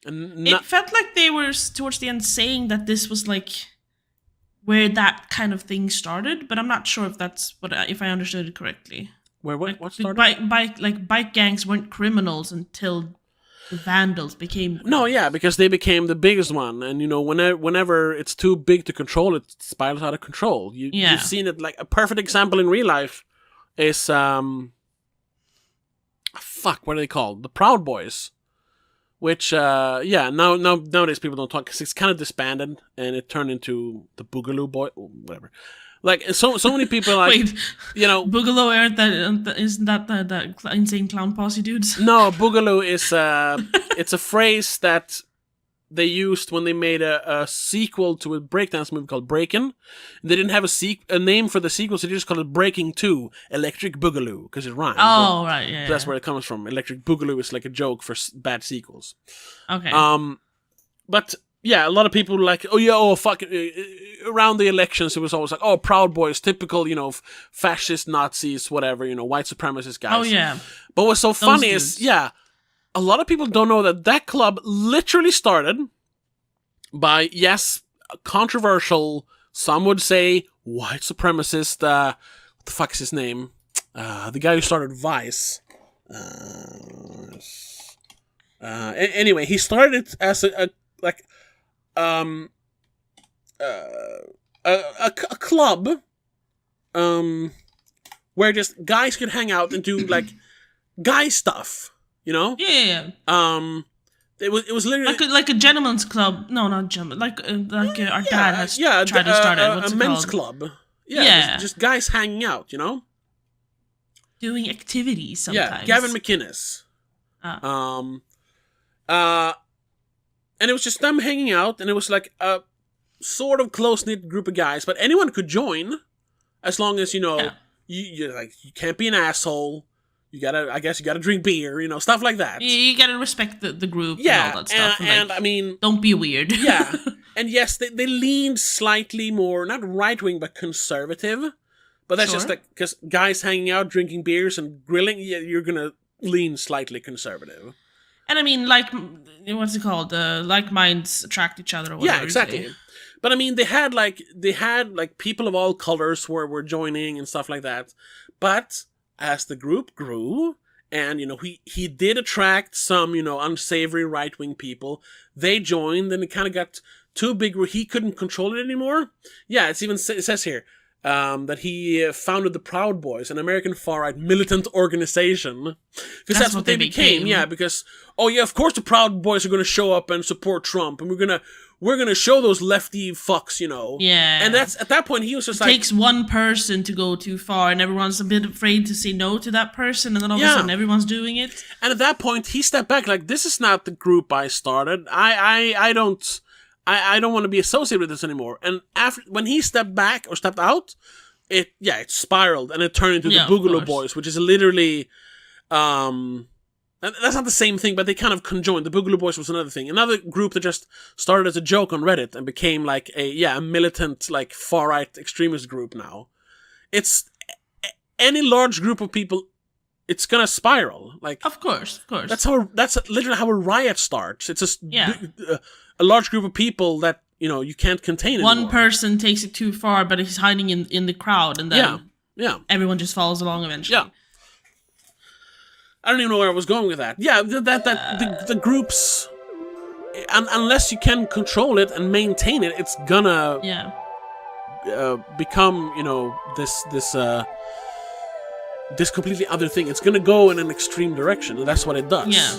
And It felt like they were towards the end saying that this was like where that kind of thing started, but I'm not sure if that's if I understood it correctly. where Like what the started? bike gangs weren't criminals until the vandals became No, criminals. yeah, because they became the biggest one, and whenever it's too big to control, it spirals out of control. You've seen it. Like a perfect example in real life is fuck, what are they called? The Proud Boys. Which nowadays people don't talk because it's kind of disbanded and it turned into the Boogaloo Boy, whatever. Like so many people like Wait, Boogaloo isn't that the insane clown posse dudes? No, Boogaloo is it's a phrase that they used when they made a sequel to a breakdance movie called Breakin'. They didn't have a name for the sequel, so they just called it Breaking 2 Electric Boogaloo because it rhymed. Oh, right, yeah. That's where it comes from. Electric Boogaloo is like a joke for bad sequels. Okay. But yeah, a lot of people were like, fuck. Around the elections, it was always like, oh, Proud Boys, typical, fascist Nazis, whatever, white supremacist guys. Oh, yeah. But what's so funny is, a lot of people don't know that club literally started by, yes, controversial, some would say, white supremacist, what the fuck is his name? The guy who started Vice. Anyway, he started as a club, where just guys could hang out and do, like, guy stuff. Yeah. It was literally like a gentleman's club. No, not gentleman. Like our dad has tried to start it. What's a it men's called? club. Yeah. Just guys hanging out. Doing activities sometimes. Yeah, Gavin McInnes. And it was just them hanging out, and it was like a sort of close knit group of guys, but anyone could join, as long as you can't be an asshole. You gotta drink beer, stuff like that. You gotta respect the group and all that stuff. And I mean, don't be weird. Yeah, and yes, they leaned slightly more, not right wing, but conservative. But that's just like, because guys hanging out, drinking beers and grilling, you're gonna lean slightly conservative. And I mean, like, what's it called? Like minds attract each other. Or whatever, yeah, exactly. But I mean, they had people of all colors were joining and stuff like that. But as the group grew, and he did attract some unsavory right wing people. They joined, and it kind of got too big where he couldn't control it anymore. Yeah, it says here that he founded the Proud Boys, an American far-right militant organization. Because that's what they became. Yeah, because of course the Proud Boys are going to show up and support Trump, and we're gonna show those lefty fucks, Yeah. And that's at that point he was just it takes one person to go too far, and everyone's a bit afraid to say no to that person, and then all of a sudden everyone's doing it. And at that point he stepped back, like, this is not the group I started. I don't want to be associated with this anymore. And when he stepped back or stepped out, it spiraled and it turned into the Boogaloo Boys, which is literally that's not the same thing, but they kind of conjoined. The Boogaloo Boys was another thing. Another group that just started as a joke on Reddit and became like a militant, like, far-right extremist group now. It's any large group of people, it's gonna spiral. Like, of course. That's literally how a riot starts. It's just a large group of people that you can't contain anymore. One person takes it too far, but he's hiding in the crowd, and then everyone just follows along eventually. Yeah. I don't even know where I was going with that. Yeah, the groups, unless you can control it and maintain it, it's gonna become this completely other thing. It's gonna go in an extreme direction, and that's what it does. Yeah.